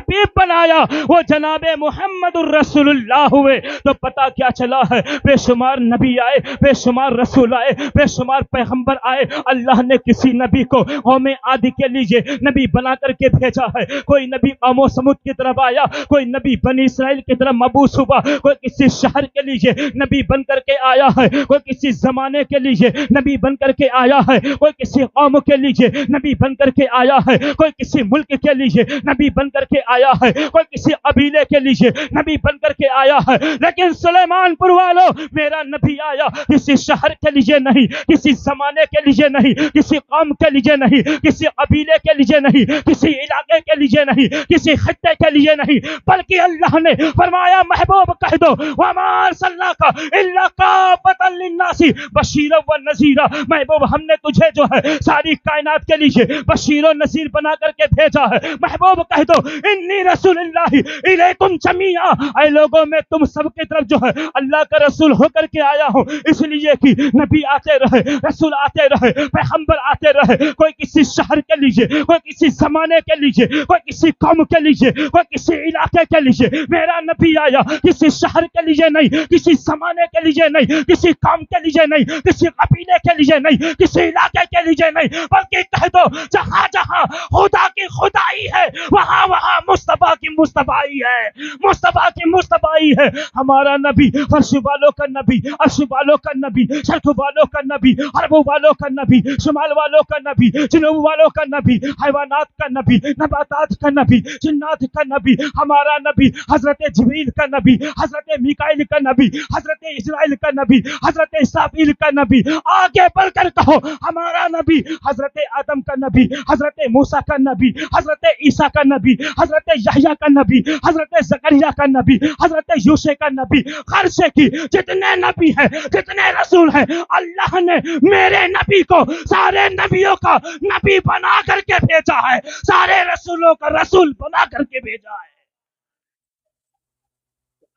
حبیب بنایا وہ جناب محمد الرسول اللہ ہوئے، تو پتہ کیا چلا ہے، بے شمار نبی آئے، بے شمار رسول آئے، بے شمار پیغمبر آئے، اللہ نے کسی نبی کو قوم عاد کے لیے نبی بنا کر کے بھیجا ہے، کوئی نبی قوم و سمود کی طرف آیا، کوئی نبی بنی اسرائیل کی طرف مبعوث ہوا، کوئی کسی شہر کے لیے نبی بن کر کے آیا ہے، کوئی کسی زمانے کے لیے نبی بن کر کے آیا ہے، کوئی کسی قوم کے لیے نبی بن کر کے آیا ہے، کوئی کسی ملک کے لیے نبی بن کر کے آیا ہے، کوئی کسی قبیلے کے لیے نبی بن کر کے آیا ہے، لیکن سلیمان پور والوں میرا نبی آیا کسی شہر کے لیے نہیں، کسی زمانے کے لیے نہیں، کسی قوم کے لیے نہیں، کسی قبیلے کے لیے نہیں، کسی علاقے کے لیے نہیں، کسی خطے کے لیے نہیں، بلکہ اللہ نے فرمایا محبوب کہہ دو وما ارسلناک الا کافۃ للناس بشیرا ونذیرا، محبوب ہم نے تجھے جو ہے ساری کائنات کے لیے بشیر و نذیر بنا کر کے بھیجا ہے، محبوب کہہ دو انی رسول اللہ الیکم جمیعا، اے لوگوں میں تم سب کی طرف جو ہے اللہ کا رسول ہو کر کے آیا ہوں، اس لیے کہ نبی آتے رہے، رسول آتے رہے، پیغمبر آتے رہے، کوئی کسی شہر کے لیے، کوئی کسی زمانے کے لیے، کوئی کسی قوم کے لیے، کوئی کسی علاقے کے لیے، میرا نبی آیا کسی شہر کے لیے نہیں، کسی زمانے کے لیے نہیں، کسی قوم کے لیے نہیں، کسی قبیلے کے لیے نہیں، کسی علاقے کے لیے نہیں، بلکہ کہہ دو جہاں جہاں خدا کی خدائی ہے وہاں وہاں مصطفیٰ کی مصطفیٰ ہے، مصطفیٰ کی مصطفیٰ ہے۔ ہمارا نبی فرش والوں کا نبی، عرش والوں کا نبی، شرق والوں کا نبی، عرب والوں کا نبی، شمال والوں کا نبی، جنوب والوں کا نبی، حیوانات کا نبی، نباتات کا نبی، جنات کا نبی، ہمارا نبی حضرت جبریل کا نبی، حضرت میکائیل کا نبی، حضرت اسرائیل کا نبی، حضرت اسرافیل کا نبی، آگے بڑھ کر کہو ہمارا نبی حضرت آدم کا نبی، حضرت موسیٰ کا نبی، حضرت عیسیٰ کا نبی، حضرت یحییٰ کا نبی، حضرت زکریا کا نبی، حضرت یوسف کا نبی، خرچے کی جتنے نبی ہیں، جتنے رسول ہیں، اللہ نے میرے نبی کو سارے نبیوں کا نبی بنا کر کے بھیجا ہے، سارے رسولوں کا رسول بنا کر کے بھیجا ہے۔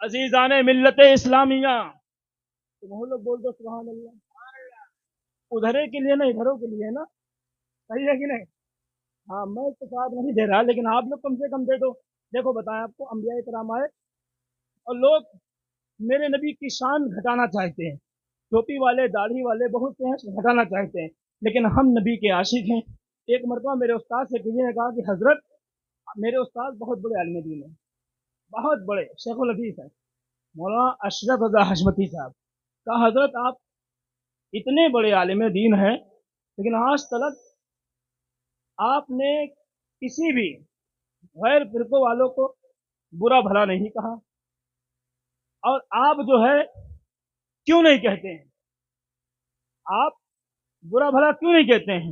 عزیزان ملت اسلامیہ، تم لوگ بول دو سبحان اللہ، ادھرے کے لیے نا ادھروں کے لیے نا، صحیح ہے کہ نہیں؟ ہاں میں اتفاق نہیں دے رہا، لیکن آپ لوگ کم سے کم دے دو۔ دیکھو بتائیں آپ کو، انبیاء کرام آئے اور لوگ میرے نبی کی شان گھٹانا چاہتے ہیں، ٹوپی والے داڑھی والے بہت سے ہیں گھٹانا چاہتے ہیں، لیکن ہم نبی کے عاشق ہیں۔ ایک مرتبہ میرے استاد سے کسی نے کہا کہ حضرت، میرے استاد بہت بڑے عالم دین ہیں، بہت بڑے شیخ الحدیث ہیں، مولانا اشرف رضا حشمتی صاحب، کہا حضرت آپ اتنے بڑے عالم دین ہیں لیکن آج تک آپ نے کسی بھی غیر فرقوں والوں کو برا بھلا نہیں کہا، اور آپ جو ہے کیوں نہیں کہتے ہیں، آپ برا بھلا کیوں نہیں کہتے ہیں؟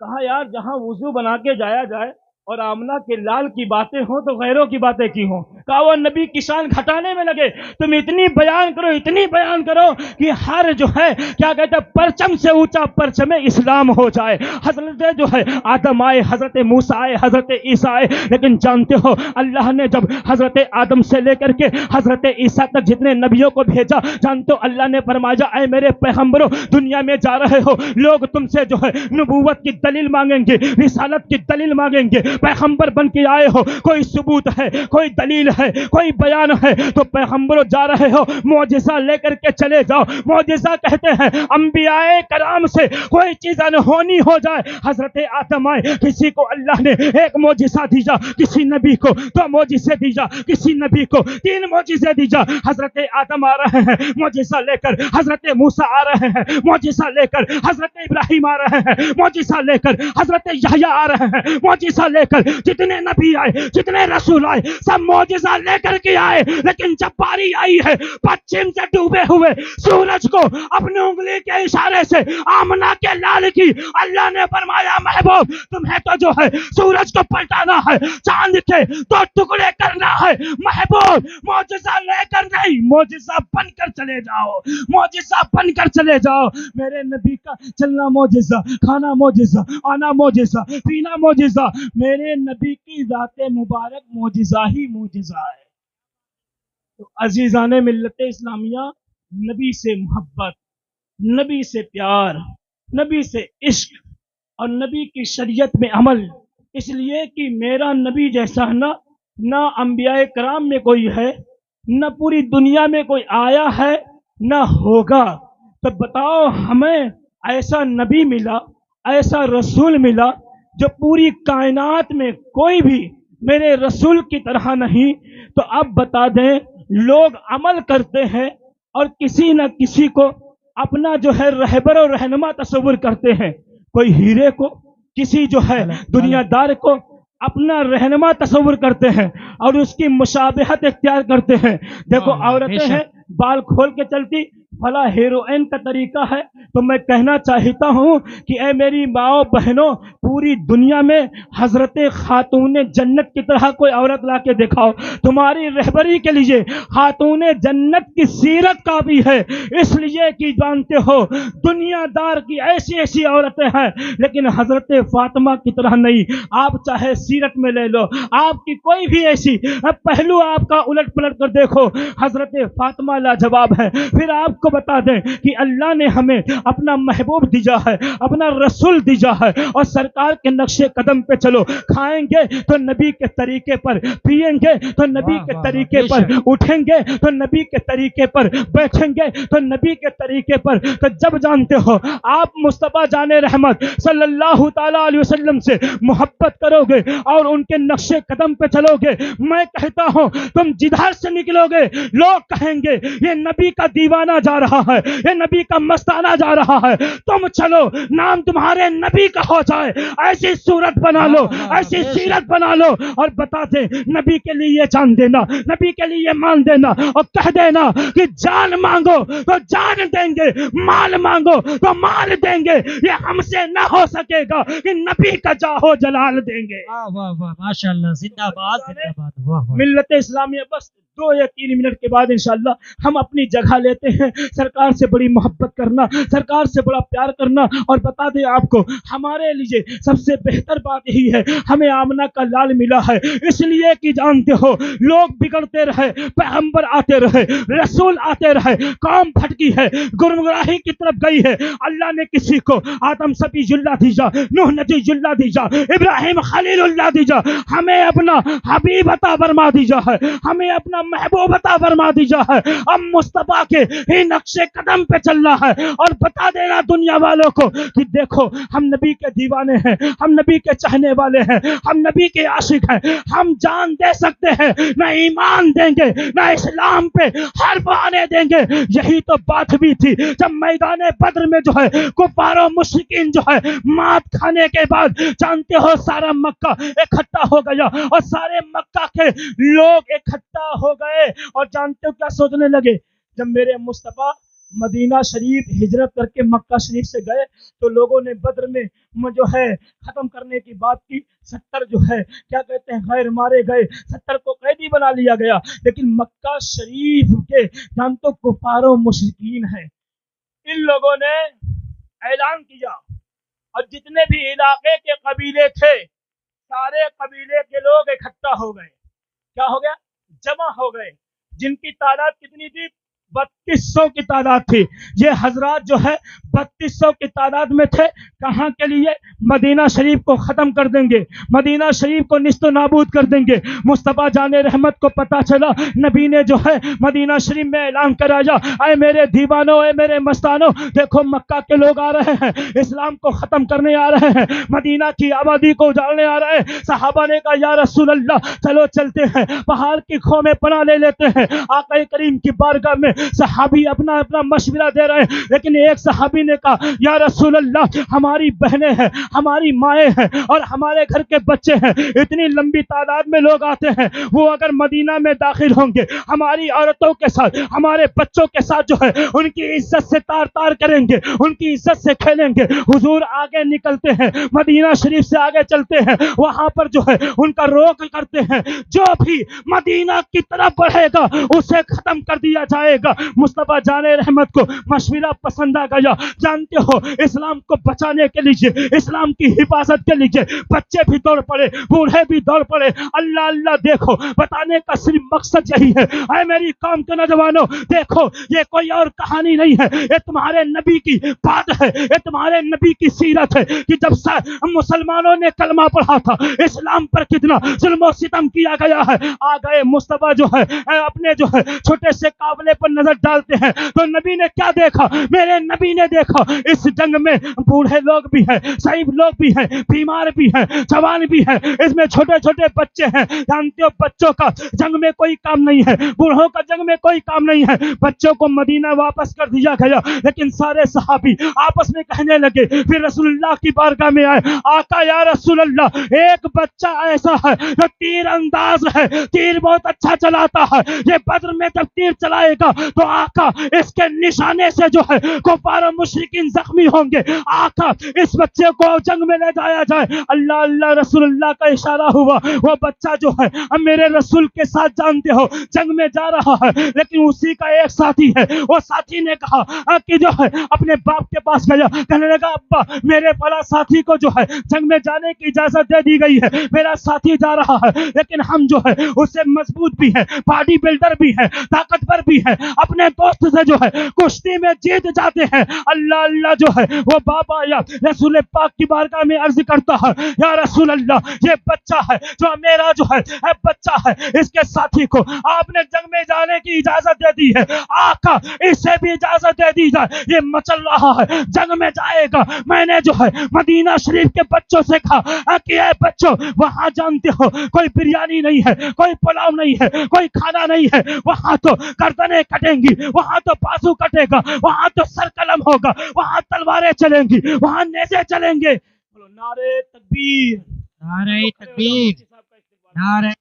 کہا یار جہاں وضو بنا کے جایا جائے اور آمنہ کے لال کی باتیں ہوں تو غیروں کی باتیں کی ہوں۔ کہا وہ نبی کی شان گھٹانے میں لگے، تم اتنی بیان کرو، اتنی بیان کرو کہ ہر جو ہے کیا کہتے ہیں پرچم سے اونچا پرچم اسلام ہو جائے۔ حضرت جو ہے آدم آئے، حضرت موسیٰ آئے، حضرت عیسیٰ آئے، لیکن جانتے ہو اللہ نے جب حضرت آدم سے لے کر کے حضرت عیسیٰ تک جتنے نبیوں کو بھیجا، جانتے ہو اللہ نے فرمایا اے میرے پیغمبروں، دنیا میں جا رہے ہو، لوگ تم سے جو ہے نبوت کی دلیل مانگیں گے، رسالت کی دلیل مانگیں گے، پیغمبر بن کے آئے ہو، کوئی ثبوت ہے، کوئی دلیل ہے، کوئی بیان ہے، تو پیغمبروں جا رہے ہو معجزہ لے کر کے چلے جاؤ۔ معجزہ کہتے ہیں انبیاء کرام سے کوئی چیز انہونی ہو جائے، حضرت آدم آئے، کسی کو اللہ نے ایک معجزہ دیا، کسی نبی کو 2 معجزے دیا، کسی نبی کو 3 معجزے دیا۔ حضرت آدم آ رہے ہیں معجزہ لے کر، حضرت موسیٰ آ رہے ہیں معجزہ لے کر، حضرت ابراہیم آ رہے ہیں معجزہ لے کر، حضرت یحییٰ آ رہے ہیں معجزہ لے کر، جتنے نبی آئے، جتنے رسول آئے، سب معجزہ لے کر کے آئے، لیکن جب باری آئی ہے پچھم سے ڈوبے ہوئے سورج کو اپنی انگلی کے اشارے سے آمنہ کے لال کی، اللہ نے فرمایا محبوب تمہیں تو جو ہے سورج کو پلٹانا ہے، چاند کے 2 ٹکڑے کرنا ہے، محبوب معجزہ لے کر نہیں، معجزہ بن کر چلے جاؤ، معجزہ بن کر چلے جاؤ۔ میرے نبی کا چلنا معجزہ، کھانا معجزہ، آنا معجزہ، پینا معجزہ، میرے نبی کی ذات مبارک معجزہ ہی معجزہ ہے۔ تو عزیزان ملت اسلامیہ، نبی سے محبت، نبی سے پیار، نبی سے عشق اور نبی کی شریعت میں عمل، اس لیے کہ میرا نبی جیسا ہے نا نہ انبیاء کرام میں کوئی ہے، نہ پوری دنیا میں کوئی آیا ہے، نہ ہوگا۔ تو بتاؤ ہمیں ایسا نبی ملا، ایسا رسول ملا جو پوری کائنات میں کوئی بھی میرے رسول کی طرح نہیں۔ تو اب بتا دیں، لوگ عمل کرتے ہیں اور کسی نہ کسی کو اپنا جو ہے رہبر اور رہنما تصور کرتے ہیں۔ کوئی ہیرے کو، کسی جو ہے دنیا دار کو اپنا رہنما تصور کرتے ہیں اور اس کی مشابہت اختیار کرتے ہیں۔ دیکھو عورتیں ہیں بال کھول کے چلتی، فلاں ہیروئن کا طریقہ ہے۔ تو میں کہنا چاہتا ہوں کہ اے میری ماؤں بہنوں، پوری دنیا میں حضرت خاتون جنت کی طرح کوئی عورت لا کے دکھاؤ، تمہاری رہبری کے لیے خاتون جنت کی سیرت کافی ہے۔ اس لیے کہ جانتے ہو دنیا دار کی ایسی ایسی عورتیں ہیں لیکن حضرت فاطمہ کی طرح نہیں۔ آپ چاہے سیرت میں لے لو، آپ کی کوئی بھی ایسی پہلو آپ کا الٹ پلٹ کر دیکھو، حضرت فاطمہ لاجواب ہے۔ پھر آپ کو بتا دیں کہ اللہ نے ہمیں اپنا محبوب دیا ہے، اپنا رسول دیا ہے، اور سرکار کے نقش قدم پہ چلو۔ کھائیں گے تو نبی کے طریقے پر، پیئیں گے تو نبی کے طریقے پر، اٹھیں گے تو نبی کے طریقے پر، بیٹھیں گے تو نبی کے طریقے پر۔ تو جب جانتے ہو آپ مصطفیٰ جان رحمت صلی اللہ تعالیٰ علیہ وسلم سے محبت کرو گے اور ان کے نقش قدم پہ چلو گے، میں کہتا ہوں تم جدھر سے نکلو گے لوگ کہیں گے یہ نبی کا دیوانہ جا رہا ہے، یہ نبی کا مستانہ جا رہا ہے۔ تم چلو، نام تمہارے نبی کا ہو جائے، ایسی صورت بنا لو، ایسی سیرت بنا لو، اور بتا دیں نبی کے لیے جان دینا، نبی کے لیے مان دینا، اور کہہ دینا کہ جان مانگو تو جان دیں گے، مال مانگو تو مال دیں گے، یہ ہم سے نہ ہو سکے گا کہ نبی کا جاہو جلال دیں گے۔ واہ واہ ماشاءاللہ، زندہ باد زندہ باد، واہ واہ۔ ملت اسلامیہ بس 2 یا 3 منٹ کے بعد انشاءاللہ ہم اپنی جگہ لیتے ہیں۔ سرکار سے بڑی محبت کرنا، سرکار سے بڑا پیار کرنا، اور بتا دیں آپ کو ہمارے لیے سب سے بہتر بات یہی ہے ہمیں آمنہ کا لال ملا ہے۔ اس لیے کہ جانتے ہو لوگ بگڑتے رہے، پیغمبر آتے رہے، رسول آتے رہے، قوم پھٹکی ہے، گمراہی کی طرف گئی ہے۔ اللہ نے کسی کو آدم صفی اللہ دیجا، نوح نبی اللہ دیجا، ابراہیم خلیل اللہ دیجا، ہمیں اپنا حبیب عطا فرما دیجا ہے، ہمیں اپنا محبوب عطا فرما دیجا ہے۔ اب مصطفیٰ کے ہی نقش قدم پہ چلنا ہے اور بتا دینا دنیا والوں کو کہ دیکھو ہم نبی کے دیوانے ہیں، ہم نبی کے چاہنے والے ہیں، ہم نبی کے عاشق ہیں، ہم جان دے سکتے ہیں، نہ ایمان دیں گے، نہ اسلام پہ حرف آنے دیں گے۔ یہی تو بات بھی تھی جب میدان بدر میں جو ہے کفار و مشرکین جو ہے مات کھانے کے بعد جانتے ہو سارا مکہ اکٹھا ہو گیا، اور سارے مکہ کے لوگ اکٹھا ہو گئے، اور جانتے ہو کیا سوچنے لگے؟ جب میرے مصطفیٰ مدینہ شریف ہجرت کر کے مکہ شریف سے گئے تو لوگوں نے بدر میں جو ہے ختم کرنے کی بات کی، 70 جو ہے کیا کہتے ہیں غیر مارے گئے، 70 کو قیدی بنا لیا گیا، لیکن مکہ شریف کے جانتے کفار و مشرکین ہیں، ان لوگوں نے اعلان کیا، اور جتنے بھی علاقے کے قبیلے تھے سارے قبیلے کے لوگ اکٹھا ہو گئے۔ کیا ہو گیا؟ جمع ہو گئے۔ جن کی تعداد کتنی تھی؟ 3200 کی تعداد تھی۔ یہ حضرات جو ہے 3200 کی تعداد میں تھے، کہاں کے لیے؟ مدینہ شریف کو ختم کر دیں گے، مدینہ شریف کو نیست و نابود کر دیں گے۔ مصطفیٰ جان رحمت کو پتا چلا، نبی نے جو ہے مدینہ شریف میں اعلان کرایا، اے میرے دیوانوں، اے میرے مستانوں، دیکھو مکہ کے لوگ آ رہے ہیں، اسلام کو ختم کرنے آ رہے ہیں، مدینہ کی آبادی کو اجاڑنے آ رہے ہیں۔ صحابہ نے کہا یا رسول اللہ چلو چلتے ہیں، پہاڑ کی کھو میں پناہ لے لیتے ہیں۔ آقا کریم کی بارگاہ میں صحابی اپنا اپنا مشورہ دے رہے ہیں، لیکن ایک صحابی نے کہا یا رسول اللہ ہماری بہنیں ہیں، ہماری مائیں ہیں، اور ہمارے گھر کے بچے ہیں، اتنی لمبی تعداد میں لوگ آتے ہیں، وہ اگر مدینہ میں داخل ہوں گے ہماری عورتوں کے ساتھ، ہمارے بچوں کے ساتھ جو ہے ان کی عزت سے تار تار کریں گے، ان کی عزت سے کھیلیں گے۔ حضور آگے نکلتے ہیں، مدینہ شریف سے آگے چلتے ہیں، وہاں پر جو ہے ان کا روک کرتے ہیں، جو بھی مدینہ کی طرف بڑھے گا اسے ختم کر دیا جائے گا۔ اللہ مصطفیٰ جان رحمت کو مشورہ پسند آ گیا. جانتے ہو اسلام کو بچانے کے لیے, اسلام کی حفاظت کے لیے بچے بھی دوڑ پڑے, بوڑھے بھی دوڑ پڑے. اللہ اللہ دیکھو بتانے کا صرف مقصد یہی ہے, اے میری قوم کے نوجوانوں دیکھو یہ کوئی اور کہانی نہیں ہے, یہ تمہارے نبی کی بات ہے, یہ تمہارے نبی کی سیرت ہے کہ جب مسلمانوں نے کلمہ پڑھا تھا اسلام پر کتنا ظلم و ستم کیا گیا ہے. آ گئے مصطفیٰ جو ہے اپنے جو ہے چھوٹے سے قافلے پر نظر ڈالتے ہیں تو نبی نے کیا دیکھا, میرے نبی نے دیکھا اس جنگ میں بوڑھے لوگ بھی ہیں, ضعیف لوگ بھی ہیں, بیمار بھی ہیں, جوان بھی ہیں, اس میں چھوٹے چھوٹے بچے ہیں. جانتے ہو بچوں کا جنگ میں کوئی کام نہیں ہے, بوڑھوں کا جنگ میں کوئی کام نہیں ہے. بچوں کو مدینہ واپس کر دیا گیا, لیکن سارے صحابی آپس میں کہنے لگے, پھر رسول اللہ کی بارگاہ میں آئے, آقا یا رسول اللہ ایک بچہ ایسا ہے جو تیر انداز ہے, تیر بہت اچھا چلاتا ہے, یہ بدر میں جب تیر چلائے گا تو آقا اس کے نشانے سے جو ہے کفار و مشرکین زخمی ہوں گے, آقا اس بچے کو جنگ میں لے جایا جائے. اللہ اللہ رسول اللہ کا اشارہ ہوا, وہ بچہ جو ہے اب میرے رسول کے ساتھ جانتے ہو جنگ میں جا رہا ہے, لیکن اسی کا ایک ساتھی ہے, وہ ساتھی نے کہا کہ جو ہے اپنے باپ کے پاس گیا, کہنے لگا ابا میرے بڑا ساتھی کو جو ہے جنگ میں جانے کی اجازت دے دی گئی ہے, میرا ساتھی جا رہا ہے, لیکن ہم جو ہے اس سے مضبوط بھی ہیں, باڈی بلڈر بھی ہیں, طاقتور بھی ہیں, اپنے دوست سے جو ہے کشتی میں جیت جاتے ہیں. اللہ اللہ جو ہے وہ باپ آیا رسول پاک کی بارگاہ میں عرض کرتا ہے, یا رسول اللہ یہ بچہ ہے جو میرا جو ہے بچہ ہے, اس کے ساتھی کو آپ نے جنگ میں جانے کی اجازت دے دی ہے, آقا اسے بھی اجازت دے دی جائے, یہ مچل رہا ہے جنگ میں جائے گا. میں نے جو ہے مدینہ شریف کے بچوں سے کہا کہ اے بچوں وہاں جانتے ہو کوئی بریانی نہیں ہے, کوئی پلاؤ نہیں ہے, کوئی کھانا نہیں ہے, وہاں تو گردنیں کٹیں گی, وہاں تو بازو کٹے گا, وہاں تو سر قلم ہوگا, وہاں تلواریں چلیں گی, وہاں نیزے چلیں گے. نعرے تکبیر, نعرہ تکبیر, نعرہ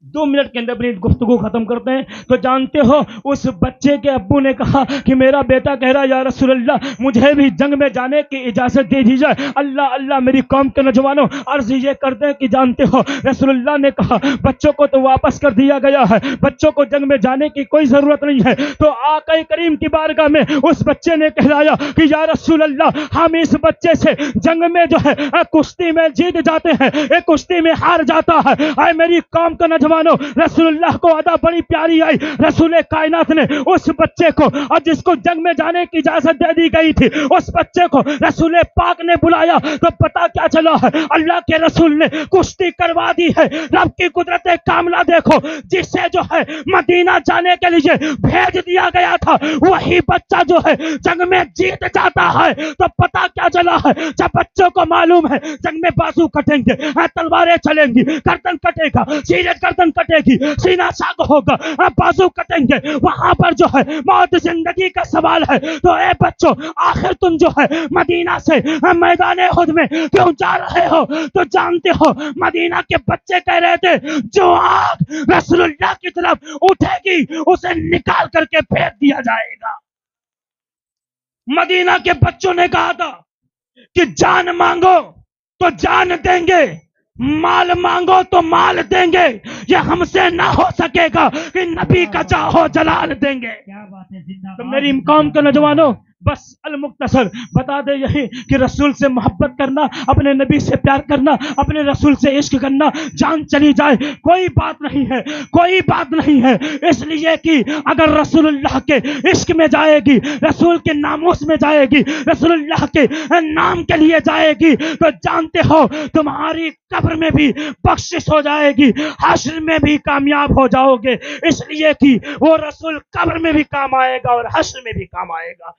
2 منٹ کے اندر اپنی گفتگو ختم کرتے ہیں. تو جانتے ہو اس بچے کے ابو نے کہا کہ میرا بیٹا کہہ رہا یا رسول اللہ مجھے بھی جنگ میں جانے کی اجازت دے دی جائے. اللہ اللہ میری قوم کے نوجوانوں عرض یہ کرتے ہیں کہ جانتے ہو رسول اللہ نے کہا بچوں کو تو واپس کر دیا گیا ہے, بچوں کو جنگ میں جانے کی کوئی ضرورت نہیں ہے. تو آقا کریم کی بارگاہ میں اس بچے نے کہلایا کہ یا رسول اللہ ہم اس بچے سے جنگ میں جو ہے کشتی میں جیت جاتے ہیں, ایک کشتی میں ہار جاتا ہے. اے میری قوم کا نوجوان رسول اللہ کو ادا بڑی پیاری آئی. رسول کائنات نے اس بچے کو, اور جس کو جنگ میں جانے کی اجازت دے دی گئی تھی, اس بچے کو رسول پاک نے بلایا تو پتا کیا چلا ہے, اللہ کے رسول نے کشتی کروا دی ہے. رب کی قدرت کاملہ دیکھو, جس سے جو ہے مدینہ جانے کے لیے بھیج دیا گیا تھا وہی بچہ جو ہے جنگ میں جیت جاتا ہے. تو پتا کیا چلا ہے, جب بچوں کو معلوم ہے جنگ میں بازو کٹیں گے, تلواریں چلیں گی, گردن کٹے گا, سیدھے گردن کٹے گی, سینہ ساگ ہوگا, بازو کٹیں گے, وہاں پر جو ہے موت زندگی کا سوال ہے. تو اے بچوں آخر تم جو ہے مدینہ سے میدان احد میں کیوں جا رہے ہو؟ تو جانتے ہو مدینہ کے بچے کہہ رہے تھے جو آگ رسول اللہ کی طرف اٹھے گی اسے نکال کر کے پھینک دیا جائے گا. مدینہ کے بچوں نے کہا تھا کہ جان مانگو تو جان دیں گے, مال مانگو تو مال دیں گے, یہ ہم سے نہ ہو سکے گا کہ نبی کا چاہو جلال دیں گے. کیا بات ہے, زندہ تو باد. میری قوم کے نوجوانوں بس المختصر بتا دے یہی کہ رسول سے محبت کرنا, اپنے نبی سے پیار کرنا, اپنے رسول سے عشق کرنا, جان چلی جائے کوئی بات نہیں ہے, کوئی بات نہیں ہے. اس لیے کہ اگر رسول اللہ کے عشق میں جائے گی, رسول کے ناموس میں جائے گی, رسول اللہ کے نام کے لیے جائے گی, تو جانتے ہو تمہاری قبر میں بھی بخشش ہو جائے گی, حشر میں بھی کامیاب ہو جاؤ گے. اس لیے کہ وہ رسول قبر میں بھی کام آئے گا اور حشر میں بھی کام آئے گا.